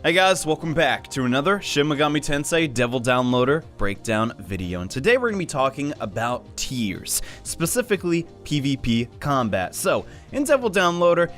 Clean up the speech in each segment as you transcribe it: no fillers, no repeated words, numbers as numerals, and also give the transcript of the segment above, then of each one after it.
Hey guys, welcome back to another Shin Megami Tensei Devil Downloader breakdown video, and today we're going to be talking about tiers, specifically PvP combat. So, in Devil Downloader,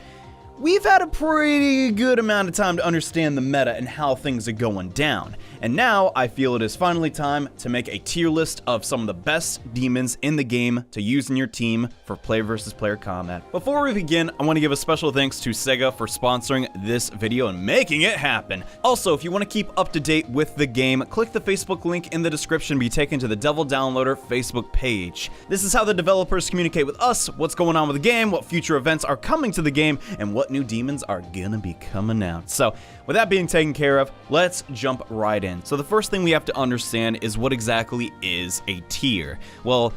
we've had a pretty good amount of time to understand the meta and how things are going down, and now I feel it is finally time to make a tier list of some of the best demons in the game to use in your team for player versus player combat. Before we begin, I want to give a special thanks to Sega for sponsoring this video and making it happen. Also, if you want to keep up to date with the game, click the Facebook link in the description to be taken to the Devil Downloader Facebook page. This is how the developers communicate with us, what's going on with the game, what future events are coming to the game, and what new demons are gonna be coming out. So, with that being taken care of, let's jump right in. So the first thing we have to understand is what exactly is a tier. Well,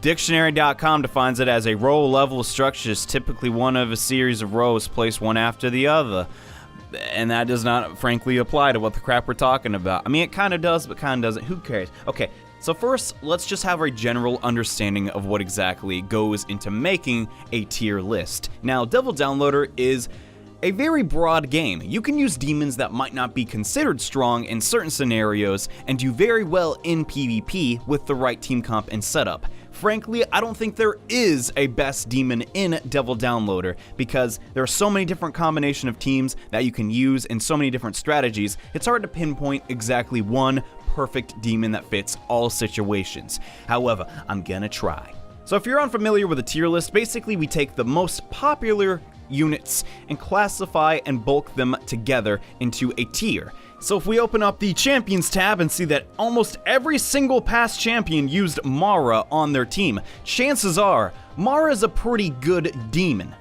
Dictionary.com defines it as a row level of structures, typically one of a series of rows placed one after the other. And that does not, frankly, apply to what the crap we're talking about. I mean, it kind of does, but kind of doesn't. Who cares? Okay, so first, let's just have a general understanding of what exactly goes into making a tier list. Now, Devil Downloader is a very broad game. You can use demons that might not be considered strong in certain scenarios and do very well in PvP with the right team comp and setup. Frankly, I don't think there is a best demon in Devil Downloader because there are so many different combination of teams that you can use and so many different strategies, it's hard to pinpoint exactly one perfect demon that fits all situations. However, I'm gonna try. So if you're unfamiliar with a tier list, basically we take the most popular units and classify and bulk them together into a tier. So if we open up the Champions tab and see that almost every single past champion used Mara on their team, chances are Mara is a pretty good demon.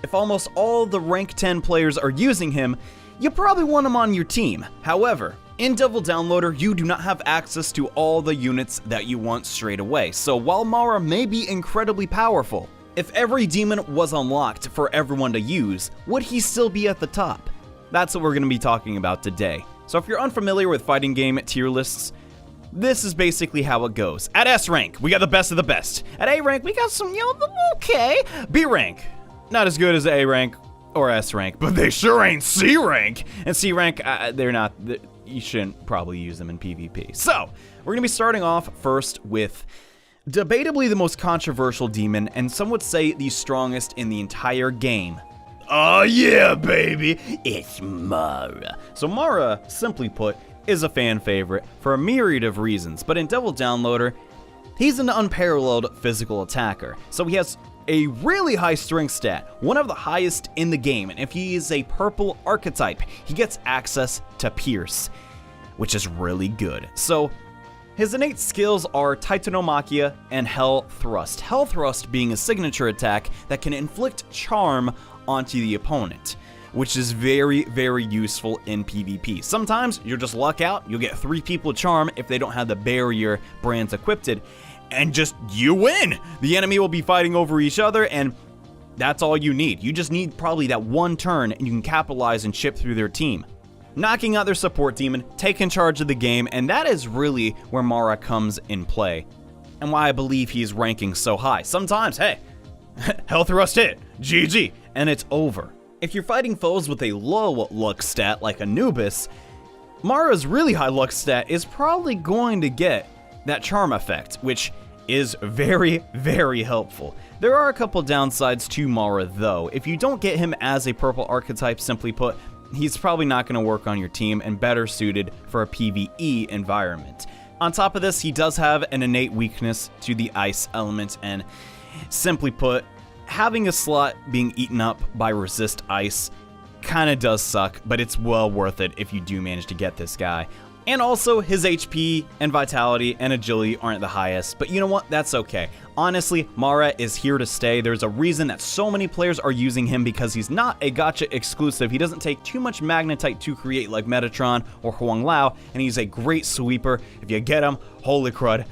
If almost all the rank 10 players are using him, you probably want him on your team. However, in Devil Downloader, you do not have access to all the units that you want straight away. So while Mara may be incredibly powerful, if every demon was unlocked for everyone to use, would he still be at the top? That's what we're going to be talking about today. So if you're unfamiliar with fighting game tier lists, this is basically how it goes. At S rank, we got the best of the best. At A rank, we got some, okay. B rank, not as good as A rank or S rank, but they sure ain't C rank. And C rank, you shouldn't probably use them in PvP. So, we're going to be starting off first with debatably the most controversial demon, and some would say the strongest in the entire game. Oh yeah, baby, it's Mara. So Mara, simply put, is a fan favorite for a myriad of reasons, but in Devil Downloader, he's an unparalleled physical attacker. So he has a really high strength stat, one of the highest in the game, and if he is a purple archetype, he gets access to Pierce, which is really good. So his innate skills are Titanomachia and Hell Thrust. Hell Thrust being a signature attack that can inflict charm onto the opponent, which is very, very useful in PvP. Sometimes you'll just luck out, you'll get 3 people charm if they don't have the barrier brands equipped, and just you win! The enemy will be fighting over each other, and that's all you need. You just need probably that one turn, and you can capitalize and chip through their team, knocking out their support demon, taking charge of the game, and that is really where Mara comes in play, and why I believe he's ranking so high. Sometimes, hey, Health Thrust hit, GG, and it's over. If you're fighting foes with a low luck stat like Anubis, Mara's really high luck stat is probably going to get that charm effect, which is very, very helpful. There are a couple downsides to Mara though. If you don't get him as a purple archetype, simply put, he's probably not going to work on your team and better suited for a PvE environment. On top of this, he does have an innate weakness to the ice element, and simply put, having a slot being eaten up by resist ice kind of does suck, but it's well worth it if you do manage to get this guy. And also, his HP and vitality and agility aren't the highest, but you know what? That's okay. Honestly, Mara is here to stay. There's a reason that so many players are using him because he's not a gacha exclusive. He doesn't take too much magnetite to create like Metatron or Huanglong, and he's a great sweeper. If you get him, holy crud,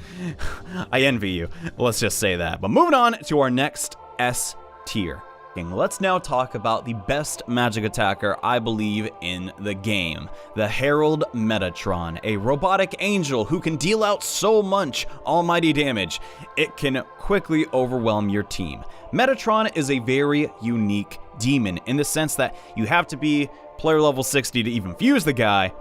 I envy you. Let's just say that. But moving on to our next S tier. Let's now talk about the best magic attacker I believe in the game, the Herald Metatron, a robotic angel who can deal out so much almighty damage, it can quickly overwhelm your team. Metatron is a very unique demon in the sense that you have to be player level 60 to even fuse the guy.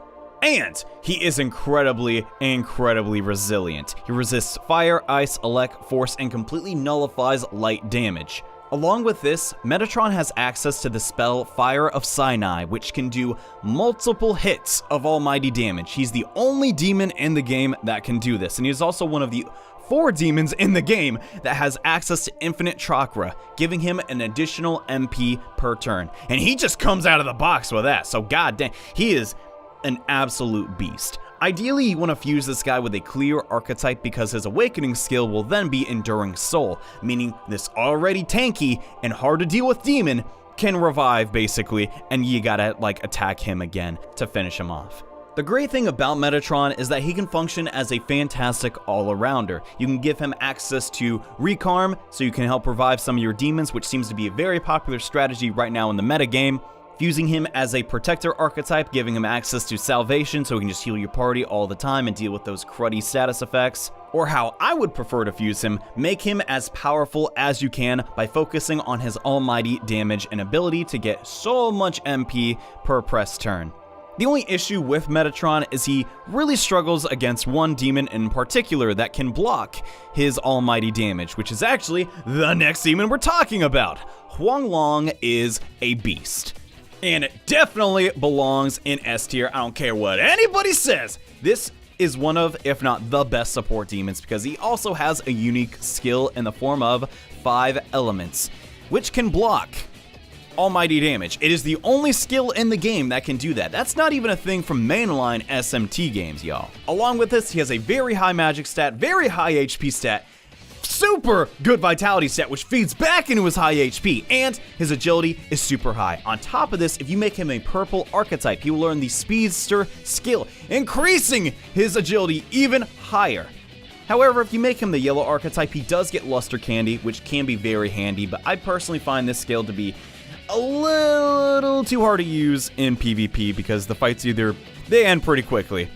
And he is incredibly resilient. He resists fire, ice, elect, force, and completely nullifies light damage. Along with this, Metatron has access to the spell Fire of Sinai, which can do multiple hits of almighty damage. He's the only demon in the game that can do this, and he's also one of the 4 demons in the game that has access to infinite chakra, giving him an additional MP per turn. And he just comes out of the box with that, so goddamn, he is an absolute beast. Ideally, you want to fuse this guy with a clear archetype because his awakening skill will then be Enduring Soul, meaning this already tanky and hard to deal with demon can revive basically, and you gotta like attack him again to finish him off. The great thing about Metatron is that he can function as a fantastic all-arounder. You can give him access to Recarm, so you can help revive some of your demons, which seems to be a very popular strategy right now in the metagame. Fusing him as a protector archetype, giving him access to salvation so he can just heal your party all the time and deal with those cruddy status effects. Or how I would prefer to fuse him, make him as powerful as you can by focusing on his almighty damage and ability to get so much MP per press turn. The only issue with Metatron is he really struggles against one demon in particular that can block his almighty damage, which is actually the next demon we're talking about. Huanglong is a beast. And it definitely belongs in S tier. I don't care what anybody says. This is one of, if not the best support demons because he also has a unique skill in the form of 5 elements, which can block almighty damage. It is the only skill in the game that can do that. That's not even a thing from mainline SMT games, y'all. Along with this, he has a very high magic stat, very high HP stat, super good vitality stat, which feeds back into his high HP, and his agility is super high. On top of this, if you make him a purple archetype, he will learn the speedster skill, increasing his agility even higher. However, if you make him the yellow archetype, he does get luster candy, which can be very handy, but I personally find this skill to be a little too hard to use in PvP because the fights they end pretty quickly.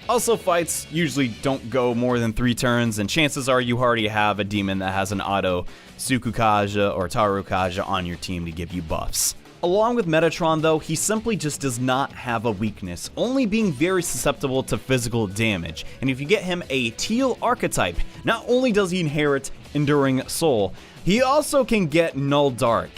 Also, fights usually don't go more than 3 turns, and chances are you already have a demon that has an auto Tsukukaja or Tarukaja on your team to give you buffs. Along with Metatron though, he simply just does not have a weakness, only being very susceptible to physical damage. And if you get him a teal archetype, not only does he inherit Enduring Soul, he also can get Null Dark.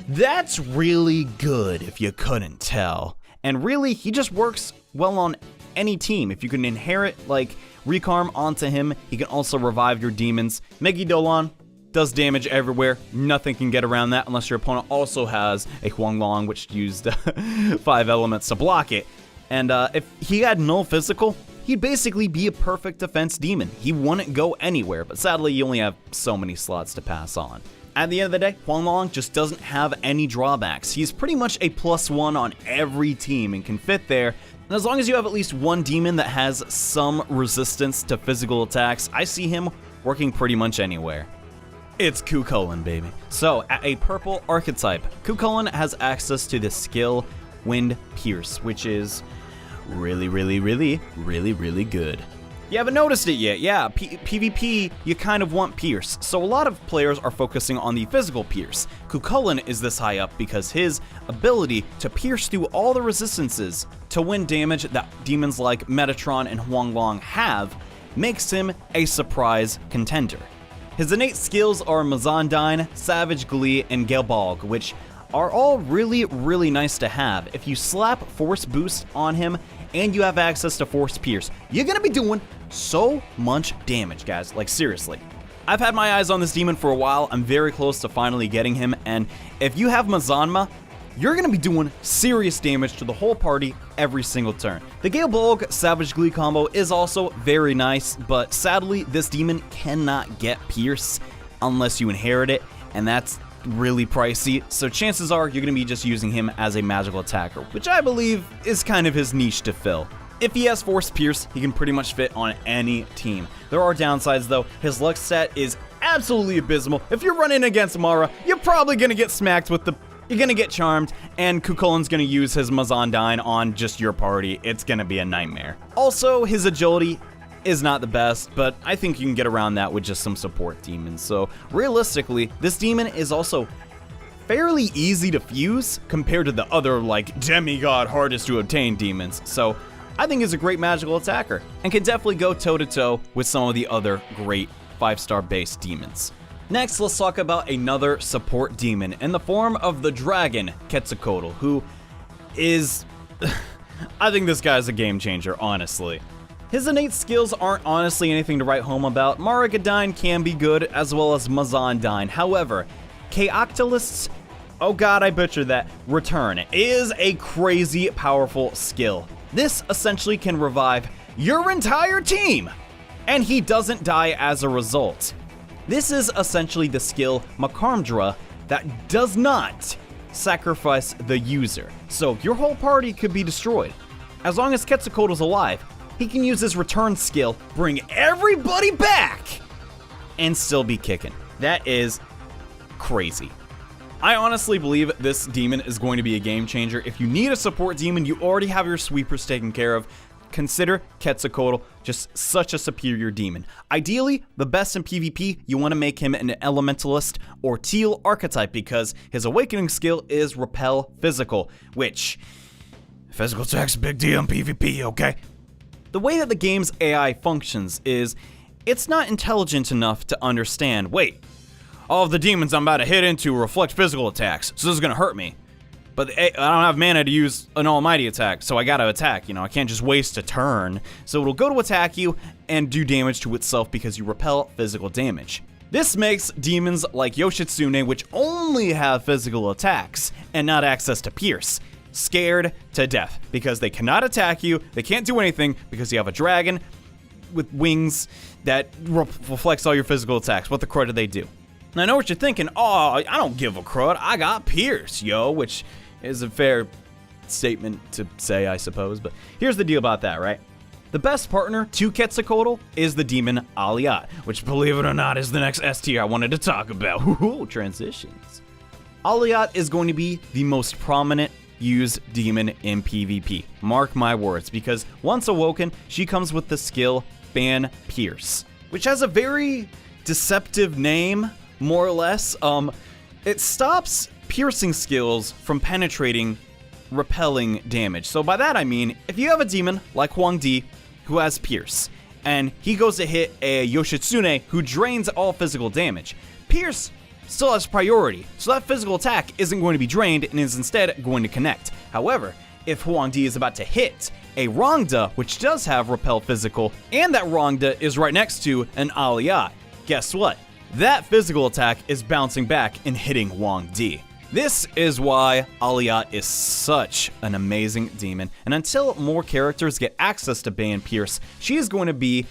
That's really good if you couldn't tell. And really, he just works well on any team. If you can inherit like Recarm onto him, he can also revive your demons. Megidolon does damage everywhere. Nothing can get around that unless your opponent also has a Huanglong, which used 5 elements to block it. And if he had null physical, he'd basically be a perfect defense demon. He wouldn't go anywhere, but sadly you only have so many slots to pass on. At the end of the day, Huanglong just doesn't have any drawbacks. He's pretty much a +1 on every team and can fit there. And as long as you have at least one demon that has some resistance to physical attacks, I see him working pretty much anywhere. It's Koumoku, baby. So, at a purple archetype, Koumoku has access to the skill Wind Pierce, which is really good. You haven't noticed it yet, yeah, PvP, you kind of want Pierce, so a lot of players are focusing on the physical Pierce. Koumoku is this high up because his ability to pierce through all the resistances to wind damage that demons like Metatron and Huanglong have makes him a surprise contender. His innate skills are Mazandine, Savage Glee, and Gelbalg, which are all really nice to have. If you slap Force Boost on him and you have access to Force Pierce, you're gonna be doing so much damage, guys, like seriously. I've had my eyes on this demon for a while. I'm very close to finally getting him, and if you have Mazanma, you're gonna be doing serious damage to the whole party every single turn. The Gelbalg Savage Glee combo is also very nice, but sadly, this demon cannot get Pierce unless you inherit it, and that's really pricey, so chances are you're gonna be just using him as a magical attacker, which I believe is kind of his niche to fill. If he has Force Pierce, he can pretty much fit on any team. There are downsides though. His luck stat is absolutely abysmal. If you're running against Mara, you're probably gonna get smacked with you're gonna get charmed, and Koumoku's gonna use his Mazandine on just your party. It's gonna be a nightmare. Also, his agility is not the best, but I think you can get around that with just some support demons. So realistically, this demon is also fairly easy to fuse compared to the other, like, demigod hardest to obtain demons. So I think he's a great magical attacker and can definitely go toe-to-toe with some of the other great 5-star based demons. Next, let's talk about another support demon in the form of the dragon Ketsalkoatl, who is... I think this guy's a game changer, honestly. His innate skills aren't honestly anything to write home about. Maragadine can be good, as well as Mazandine. However, Chaoctolist's, oh god, I butchered that, return is a crazy powerful skill. This essentially can revive your entire team, and he doesn't die as a result. This is essentially the skill Makarmdra that does not sacrifice the user. So your whole party could be destroyed. As long as Quetzalcoatl's alive, he can use his return skill, bring everybody back, and still be kicking. That is crazy. I honestly believe this demon is going to be a game changer. If you need a support demon, you already have your sweepers taken care of. Consider Quetzalcoatl just such a superior demon. Ideally, the best in PvP, you want to make him an elementalist or teal archetype because his awakening skill is repel physical, which physical attack's a big deal in PvP, okay? The way that the game's AI functions is it's not intelligent enough to understand, wait, all of the demons I'm about to hit into reflect physical attacks, so this is gonna hurt me. But I don't have mana to use an almighty attack, so I gotta attack, I can't just waste a turn. So it'll go to attack you and do damage to itself because you repel physical damage. This makes demons like Yoshitsune, which only have physical attacks and not access to pierce, scared to death because they cannot attack you, they can't do anything because you have a dragon with wings that reflects all your physical attacks. What the crud do they do? And I know what you're thinking, oh, I don't give a crud, I got pierce, yo, which is a fair statement to say, I suppose, but here's the deal about that, right? The best partner to Quetzalcoatl is the demon Alia, which, believe it or not, is the next S tier I wanted to talk about. Ooh, transitions. Alia is going to be the most prominent used demon in PvP. Mark my words, because once awoken, she comes with the skill Ban Pierce, which has a very deceptive name, more or less. It stops piercing skills from penetrating repelling damage. So by that I mean, if you have a demon like Huangdi who has pierce, and he goes to hit a Yoshitsune who drains all physical damage, pierce still has priority, so that physical attack isn't going to be drained and is instead going to connect. However, if Huangdi is about to hit a Rongda, which does have repel physical, and that Rongda is right next to an Alia, guess what? That physical attack is bouncing back and hitting Huangdi. This is why Alia is such an amazing demon, and until more characters get access to Ban Pierce, she is going to be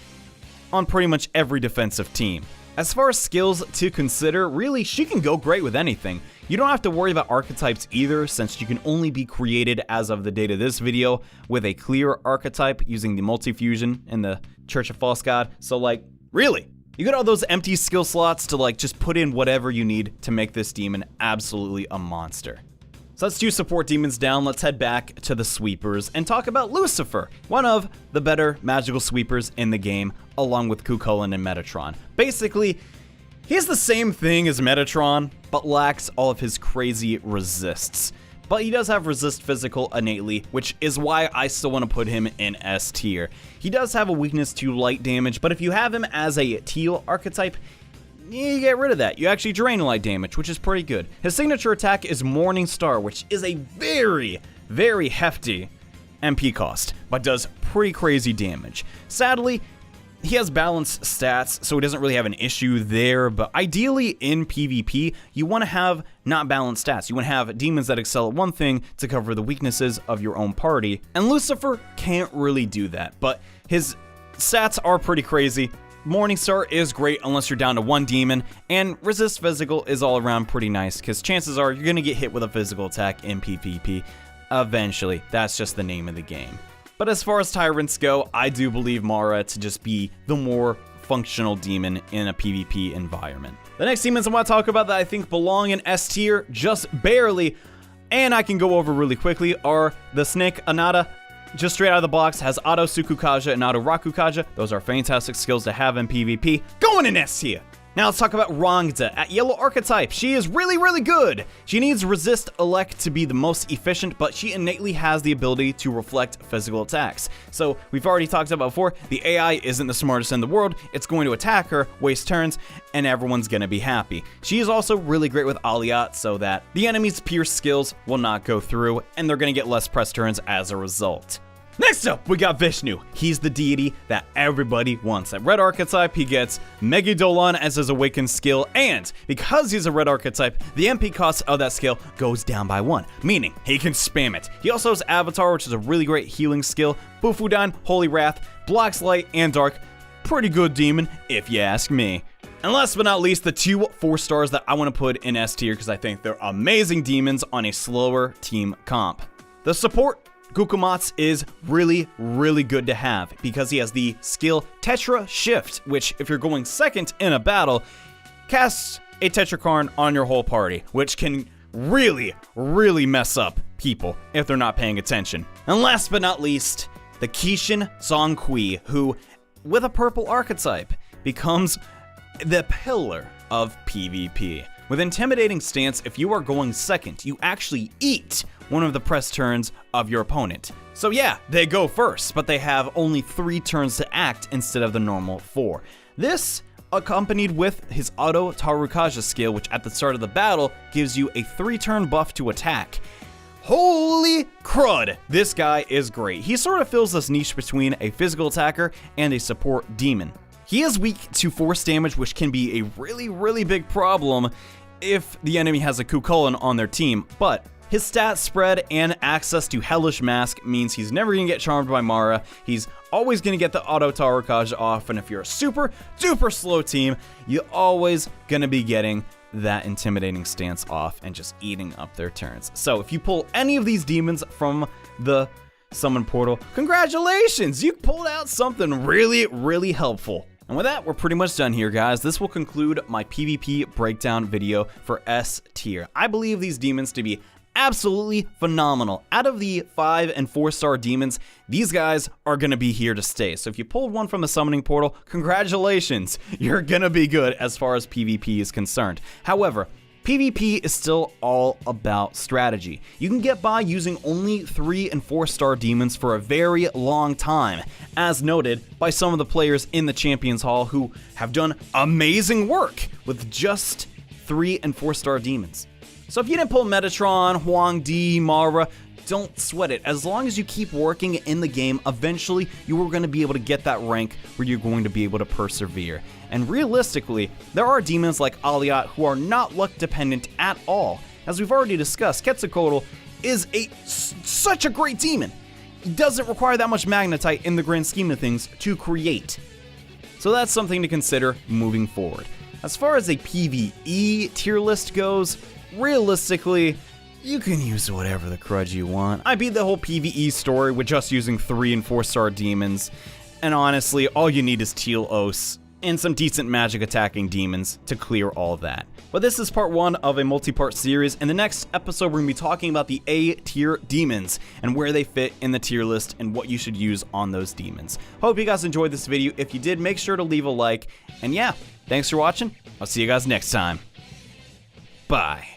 on pretty much every defensive team. As far as skills to consider, really, she can go great with anything. You don't have to worry about archetypes either, since you can only be created as of the date of this video with a clear archetype using the multi-fusion and the Church of False God. So like, really, you got all those empty skill slots to like just put in whatever you need to make this demon absolutely a monster. So that's 2 support demons down. Let's head back to the sweepers and talk about Lucifer, one of the better magical sweepers in the game, along with Cuchulainn and Metatron. Basically, he's the same thing as Metatron, but lacks all of his crazy resists. But he does have resist physical innately, which is why I still want to put him in S tier. He does have a weakness to light damage, but if you have him as a teal archetype, you get rid of that. You actually drain light damage, which is pretty good. His signature attack is Morning Star, which is a very, very hefty MP cost, but does pretty crazy damage. Sadly, he has balanced stats, so he doesn't really have an issue there, but ideally in PvP, you want to have not balanced stats. You want to have demons that excel at one thing to cover the weaknesses of your own party, and Lucifer can't really do that, but his stats are pretty crazy. Morningstar is great unless you're down to 1 demon, and resist physical is all around pretty nice, because chances are you're going to get hit with a physical attack in PvP eventually. That's just the name of the game. But as far as tyrants go, I do believe Mara to just be the more functional demon in a PvP environment. The next demons I want to talk about that I think belong in S tier, just barely, and I can go over really quickly, are the Snake Anata. Just straight out of the box, has Auto Sukukaja and Auto Rakukaja. Those are fantastic skills to have in PvP. Going in S tier! Now let's talk about Rangda at Yellow Archetype. She is really good. She needs Resist Elect to be the most efficient, but she innately has the ability to reflect physical attacks. So we've already talked about before, the AI isn't the smartest in the world. It's going to attack her, waste turns, and everyone's gonna be happy. She is also really great with Alia so that the enemy's pierce skills will not go through, and they're gonna get less press turns as a result. Next up, we got Vishnu. He's the deity that everybody wants. At Red Archetype, he gets Megidolan as his awakened skill, and because he's a Red Archetype, the MP cost of that skill goes down by 1, meaning he can spam it. He also has Avatar, which is a really great healing skill, Bufudan, Holy Wrath, blocks light and dark. Pretty good demon, if you ask me. And last but not least, the 2 4-stars that I want to put in S tier because I think they're amazing demons on a slower team comp. The support, Koumoku, is really good to have because he has the skill Tetra Shift, which if you're going second in a battle, casts a Tetrakarn on your whole party, which can really mess up people if they're not paying attention. And last but not least, the Kishin Zongqi, who, with a purple archetype, becomes the pillar of PvP. With Intimidating Stance, if you are going second, you actually eat one of the press turns of your opponent. So yeah, they go first, but they have only 3 turns to act instead of the normal 4. This, accompanied with his Auto Tarukaja skill, which at the start of the battle gives you a 3-turn buff to attack. Holy crud, this guy is great. He sort of fills this niche between a physical attacker and a support demon. He is weak to force damage, which can be a really big problem if the enemy has a Kukulin on their team, but his stat spread and access to Hellish Mask means he's never gonna get charmed by Mara. He's always gonna get the Auto Tarukaja off, and if you're a super duper slow team, you're always gonna be getting that Intimidating Stance off and just eating up their turns. So if you pull any of these demons from the Summon Portal, congratulations! You pulled out something really helpful. And with that, we're pretty much done here, guys. This will conclude my PvP breakdown video for S tier. I believe these demons to be absolutely phenomenal. Out of the 5 and 4-star demons, these guys are gonna be here to stay. So if you pulled one from the Summoning Portal, congratulations! You're gonna be good as far as PvP is concerned. However, PvP is still all about strategy. You can get by using only 3 and 4-star demons for a very long time, as noted by some of the players in the Champions Hall who have done amazing work with just 3 and 4-star demons. So if you didn't pull Metatron, Huangdi, Mara, don't sweat it. As long as you keep working in the game, eventually you are going to be able to get that rank where you're going to be able to persevere. And realistically, there are demons like Alia who are not luck dependent at all. As we've already discussed, Ketsalkoatl is such a great demon. It doesn't require that much magnetite in the grand scheme of things to create. So that's something to consider moving forward. As far as a PvE tier list goes, realistically, you can use whatever the crud you want. I beat the whole PvE story with just using 3 and 4-star demons, and honestly, all you need is Teal-Os and some decent magic attacking demons to clear all that. But this is part 1 of a multi-part series. In the next episode, we're going to be talking about the A-tier demons and where they fit in the tier list and what you should use on those demons. Hope you guys enjoyed this video. If you did, make sure to leave a like. And yeah, thanks for watching. I'll see you guys next time. Bye.